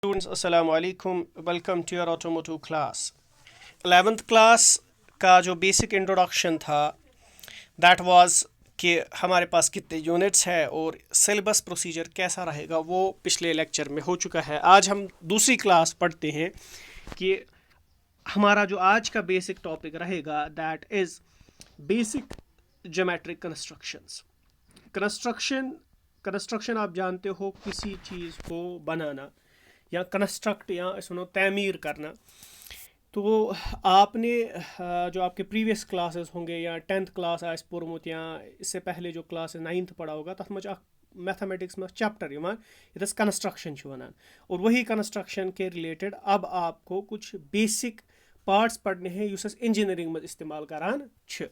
Students, assalamu alaikum. Welcome to your automotive class. 11th class का जो basic introduction था that was कि हमारे पास कितने यूनिट्स हैं और सिलेबस प्रोसीजर कैसा रहेगा वो पिछले लेक्चर में हो चुका है। आज हम दूसरी क्लास पढ़ते हैं कि हमारा जो आज का बेसिक टॉपिक रहेगा that is basic geometric constructions. Construction construction आप जानते हो किसी चीज़ को बनाना या कंस्ट्रक्ट या सुनो तमीर करना। तो आपने जो आपके प्रीवियस क्लासेस होंगे या 10th क्लास आज पोर्मुत या इससे पहले जो क्लास 9th पढ़ा होगा तथ मज मैथमेटिक्स में चैप्टर यस कंस्ट्रक्शन वनान और वही कंस्ट्रक्शन के रिलेटेड अब आपको कुछ बेसिक पार्ट्स पढ़ने हैं युस इंजीनियरिंग में इस्तेमाल करान छ।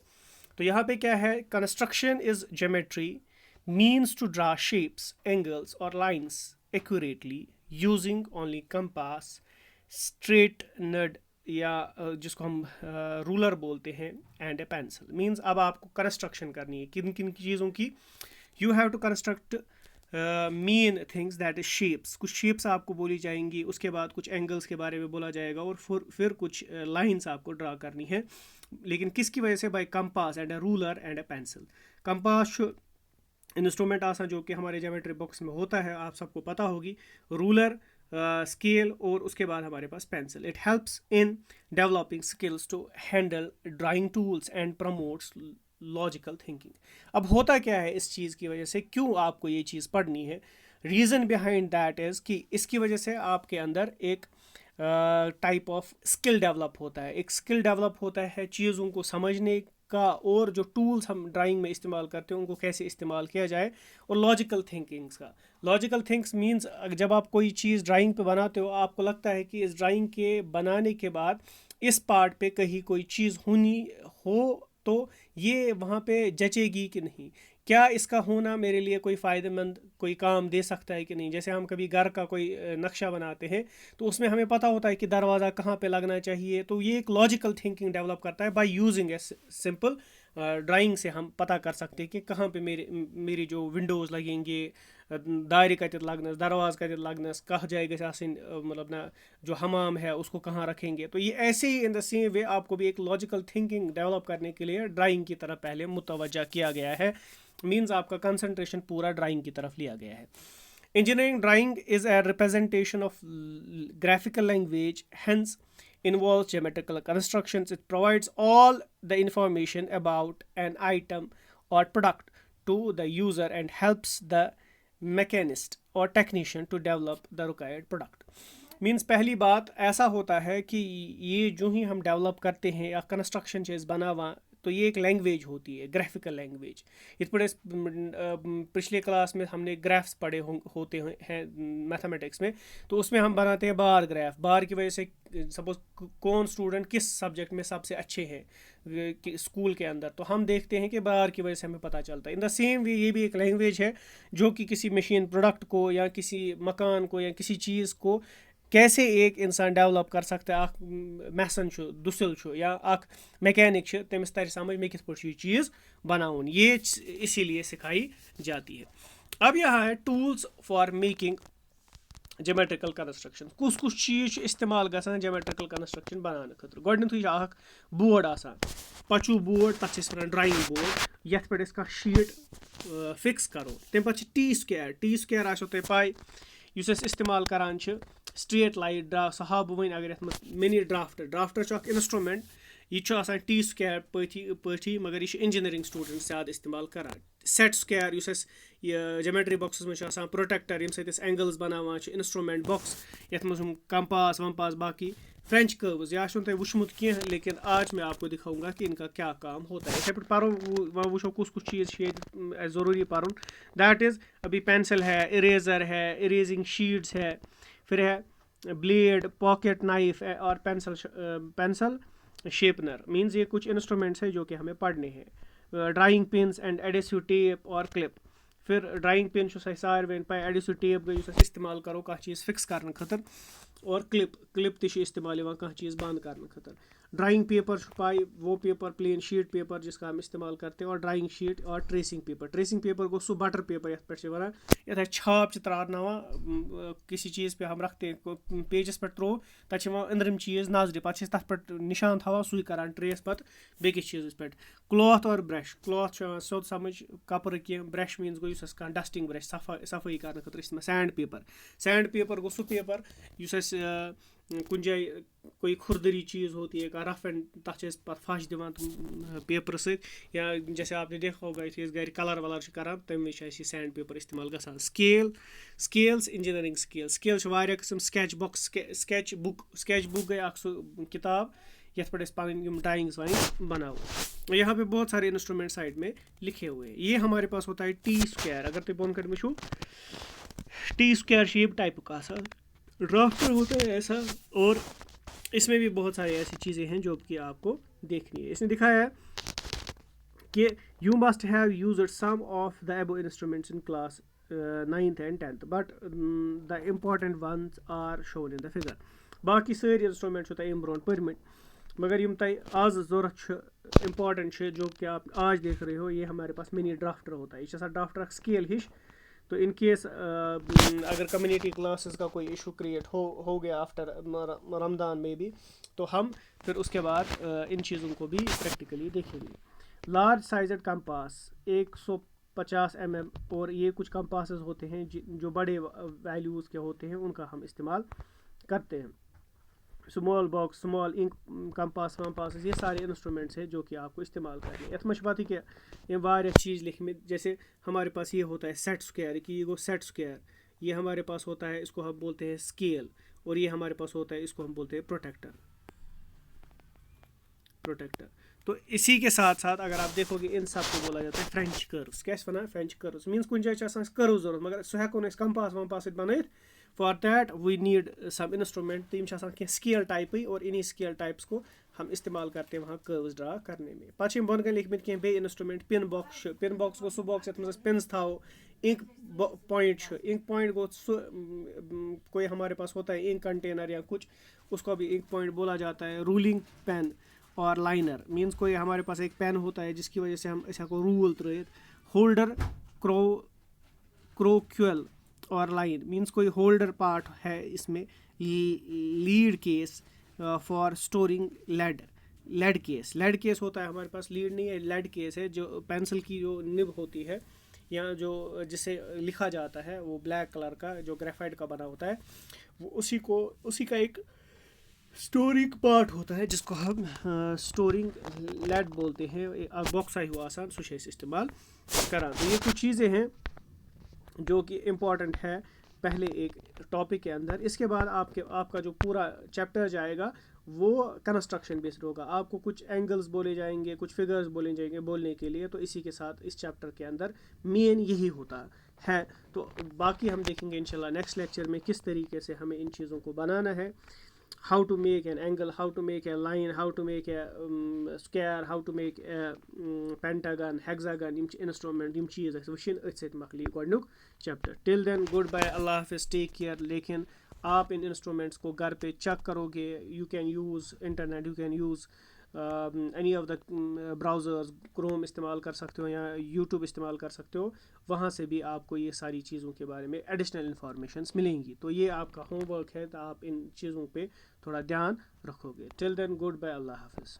तो यहाँ पे क्या है, construction is geometry means to draw shapes angles और lines accurately using only compass straightedge या जिसको हम रूलर बोलते हैं एंड ए पेंसिल। मीन्स अब आपको कंस्ट्रक्शन करनी है किन किन चीज़ों की। You have to construct main things that is shapes. कुछ शेप्स आपको बोली जाएंगी, उसके बाद कुछ एंगल्स के बारे में बोला जाएगा और फिर कुछ लाइंस आपको ड्रा करनी है, लेकिन किसकी वजह से, by compass and a ruler and a pencil. Compass instrument आसान जो कि हमारे ज्योमेट्री बॉक्स में होता है, आप सबको पता होगी। रूलर, स्केल और उसके बाद हमारे पास pencil. It helps in developing skills to handle drawing tools and promotes logical thinking. अब होता क्या है इस चीज़ की वजह से, क्यों आपको ये चीज़ पढ़नी है, रीज़न बिहाइंड दैट इज़ कि इसकी वजह से आपके अंदर एक टाइप ऑफ स्किल डेवलप होता है। एक स्किल डेवलप होता है चीज़ों को समझने का, और जो टूल्स हम ड्राइंग में इस्तेमाल करते हैं उनको कैसे इस्तेमाल किया जाए, और लॉजिकल थिंकिंग्स का। लॉजिकल थिंक्स मींस जब आप कोई चीज़ ड्राइंग पे बनाते हो आपको लगता है कि इस ड्राइंग के बनाने के बाद इस पार्ट पे कहीं कोई चीज़ होनी हो तो ये वहाँ पे जचेगी कि नहीं, क्या इसका होना मेरे लिए कोई फ़ायदेमंद कोई काम दे सकता है कि नहीं। जैसे हम कभी घर का कोई नक्शा बनाते हैं तो उसमें हमें पता होता है कि दरवाज़ा कहाँ पे लगना चाहिए, तो ये एक लॉजिकल थिंकिंग डेवलप करता है। By using a simple drawing से हम पता कर सकते हैं कि कहाँ पे मेरी जो विंडोज़ लगेंगे, दायरे कत लगनस, दरवाज़ कत लगनस, कह जाए गई मतलब ना जो हमाम है उसको कहाँ रखेंगे। तो ये ऐसे ही इन द सेम वे आपको भी एक लॉजिकल थिंकिंग डेवलप करने के लिए ड्राइंग की तरफ पहले मुतवज्जा किया गया है। मीन्स आपका कंसंट्रेशन पूरा ड्राइंग की तरफ लिया गया है। Engineering drawing is a representation of graphical language, hence involves geometrical constructions. It provides all the information about an item or product to the user and helps the mechanist or technician to develop the required product. Means पहली बात ऐसा होता है कि ये जो ही हम develop करते हैं या कंस्ट्रक्शन चीज़ बनावा, तो ये एक लैंग्वेज होती है, ग्राफिकल लैंग्वेज। इस पर पिछले क्लास में हमने ग्राफ्स पढ़े होते हैं मैथमेटिक्स में, तो उसमें हम बनाते हैं बार ग्राफ। बार की वजह से सपोज कौन स्टूडेंट किस सब्जेक्ट में सबसे अच्छे हैं स्कूल के अंदर, तो हम देखते हैं कि बार की वजह से हमें पता चलता है। इन द सेम वे ये भी एक लैंग्वेज है जो कि किसी मशीन प्रोडक्ट को या किसी मकान को या किसी चीज़ को कैसे एक इंसान डेवलप कर सकता है। मैसन दुसिल या मैकेनिक तमिस तर समझ मे कित ये चीज़ बनाउन, ये इसीलिए सिखाई जाती है। अब यहाँ है tools for making geometrical construction. कुछ कुछ चीज़ इस्तेमाल गसान ज्योमेट्रिकल कंस्ट्रक्शन बनाने खतर। गोडनेथुई बोर्ड आसान, पचू बोर्ड, तथ ड्राइंग बोर्ड, यथ पे शीट फिक्स करो। तम पे टी स्क्वायर। टी स्क्वायर आसो तुम पाई युस इस्तेमाल करान स्ट्रेट लाइट ड्रा सह वन अगर ये मिनी ड्राफ्टर इंस्ट्रूमेंट, यह टी स्क्वायर पथी मगर यह इंजीनियरिंग स्टूडेंट ज़्यादा इस्तेमाल करान। Set square use geometry box में प्रोटेक्टर यम सत एंगल्स बनावान, इंस्ट्रूमेंट बॉक्स ये कंपास वंपास बाकी फ्रेंच कर्व्स, यह तुम वुचमुत कह, लेकिन आज मैं आपको दिखाऊंगा कि इनका क्या काम होता है। इथे पे पढ़ो वो कुछ कुछ चीज़ ज़रूरी पढ़। दैट इज़ अभी पेंसिल है, इरेजर है, इरेजिंग शीट्स है, फिर है ब्लेड, पॉकेट नाइफ और पेंसिल शेपनर। मीन्स ये कुछ इंस्ट्रूमेंट्स हैं जो कि हमें पढ़ने हैं। Drawing pins and adhesive tape और क्लिप। फिर ड्राइंग पिन सारे पे एडेसिव टेप गई इस्तेमाल करो कह चीज़ फिक्स करने खतर। और क्लिप तह इस्तेमाल कह चीज़ बंद करने खतर। ड्राइंग पेपर पाई, वो पेपर प्लेन शीट पेपर जिसका हम इस्तेमाल करते हैं, और ड्राइंग शीट और ट्रेसिंग पेपर गो सो बटर पेपर ये पे वन ये छाप त्राना किसी चीज़ पे हम रखते हैं पेजस पे त्रो तक अंदरम चीज़ नजर पे तथ पे निशान थवान सुई करान ट्रेस पे बेकिस चीज़ पे। क्लॉथ और ब्रश, क्लॉथ सोद समझ कपर कह, brush means go dusting brush सफाई करने खतर। सैंड पेपर गो सो पेपर कुछ जाए कोई खुरदरी चीज़ होती है, रफ एंड तथ पत् फश दिवान पेपर सत, या जैसे आपने देखा होगा इस घर कलर वलर करान तमें ये सैंड पेपर इस्तेमाल गसान। स्केल्स इंजीनियरिंग स्केल वारिया किस्म, स्केच बुक गई सो किताब ये पे पन ड्राइंग्स वाइंग्स बनाओ। यहाँ पे बहुत सारे इंस्ट्रूमेंट साइड में लिखे हुए हैं। ये हमारे पास होता है टी स्क्वायर। अगर तुम बोन कर वो टी स्क्वायर शेप टाइप का ड्राफ्टर होता है ऐसा, और इसमें भी बहुत सारी ऐसी चीज़ें हैं जो कि आपको देखनी है। इसने दिखाया है कि you must have used some of the above instruments in class 9th and 10th but the important ones are shown in the figure. बाकी सारी इंस्ट्रूमेंट तुम ब्रोन परमिट, मगर यम तुम आज जरूरत इम्पॉर्टेंट जो कि आप आज देख रहे हो, ये हमारे पास मिनी ड्राफ्टर होता है। ये ड्राफ्टर स्केल हिश, तो इन केस अगर कम्युनिटी क्लासेस का कोई इशू क्रिएट हो गया आफ्टर रमज़ान में भी, तो हम फिर उसके बाद इन चीज़ों को भी प्रैक्टिकली देखेंगे। लार्ज साइज़ड कंपास 150 mm, और ये कुछ कंपासेस होते हैं जो बड़े वैल्यूज़ के होते हैं, उनका हम इस्तेमाल करते हैं। Small box, small ink compass वम्पास, ये सारे इंस्ट्रूमेंट्स हैं जो कि आपको इस्तेमाल करने। यथ मत पता कि ये वारिया चीज़ लिखे, जैसे हमारे पास ये होता है सेट स्क्वायर, कि ये गो सेट स्क्वायर, ये हमारे पास होता है, इसको हम बोलते हैं स्केल, और ये हमारे पास होता है, इसको हम बोलते हैं प्रोटेक्टर। तो इसी के साथ साथ अगर आप देखोगे इन सब को बोला जाता है फ्रेंच कर्व्स। क्या वन फ्रेंच कर्व्स मीन्स कुछ जाए कर्व जरूरत, मगर सह हेको कंपास वम्पास बन। For that we need some instrument, तो ये स्केल टाइप, और इन्हीं स्केल टाइप्स को हम इस्तेमाल करते हैं वहाँ कर्व्स ड्रा करने में। पे बन गए लिखमित कह बे इंस्ट्रूमेंट। पिन बॉक्स गो सो बॉक्स ये पिन्स थाओ। इंक पॉइंट गो सो कोई हमारे पास होता है इंक कंटेनर या कुछ, उसको भी इंक पॉइंट बोला जाता है। रूलिंग पेन और लाइनर मीन्स कोई हमारे पास एक पेन होता है जिसकी वजह से हम इसे को रूल त्रित। होल्डर, क्रोक्यूल और लाइन मीन्स कोई होल्डर पार्ट है इसमें। Lead case for storing lead case होता है हमारे पास, लीड नहीं है, लेड केस है, जो पेंसिल की जो निब होती है या जो जिसे लिखा जाता है, वो ब्लैक कलर का जो ग्रेफाइट का बना होता है, वो उसी का एक स्टोरिंग पार्ट होता है जिसको हम स्टोरिंग लेड बोलते हैं। बॉक्स आई हुआ आसान सो इस्तेमाल करा। तो ये कुछ चीज़ें हैं जो कि इम्पॉर्टेंट है पहले एक टॉपिक के अंदर। इसके बाद आपका जो पूरा चैप्टर जाएगा वो कंस्ट्रक्शन बेस्ड होगा। आपको कुछ एंगल्स बोले जाएंगे, कुछ फिगर्स बोले जाएंगे बोलने के लिए, तो इसी के साथ इस चैप्टर के अंदर मेन यही होता है। तो बाकी हम देखेंगे इंशाल्लाह नेक्स्ट लेक्चर में किस तरीके से हमें इन चीज़ों को बनाना है। How to make an angle, how to make a line, how to make a square, how to make a pentagon, hexagon, instrument, चीज़ वुशन मकली गोडनुक chapter. Till then good bye, अल्लाह हाफिज़, टेक केयर। लेकिन आप इन इंस्ट्रूमेंट्स को घर पे चेक करोगे, you can use internet, you can use any of the browsers, Chrome इस्तेमाल कर सकते हो या यूट्यूब इस्तेमाल कर सकते हो, वहाँ से भी आपको ये सारी चीज़ों के बारे में एडिशनल इन्फॉर्मेशंस मिलेंगी। तो ये आपका होमवर्क है, तो आप इन चीज़ों पे थोड़ा ध्यान रखोगे। टिल देन गुड बाय, अल्लाह हाफिज़।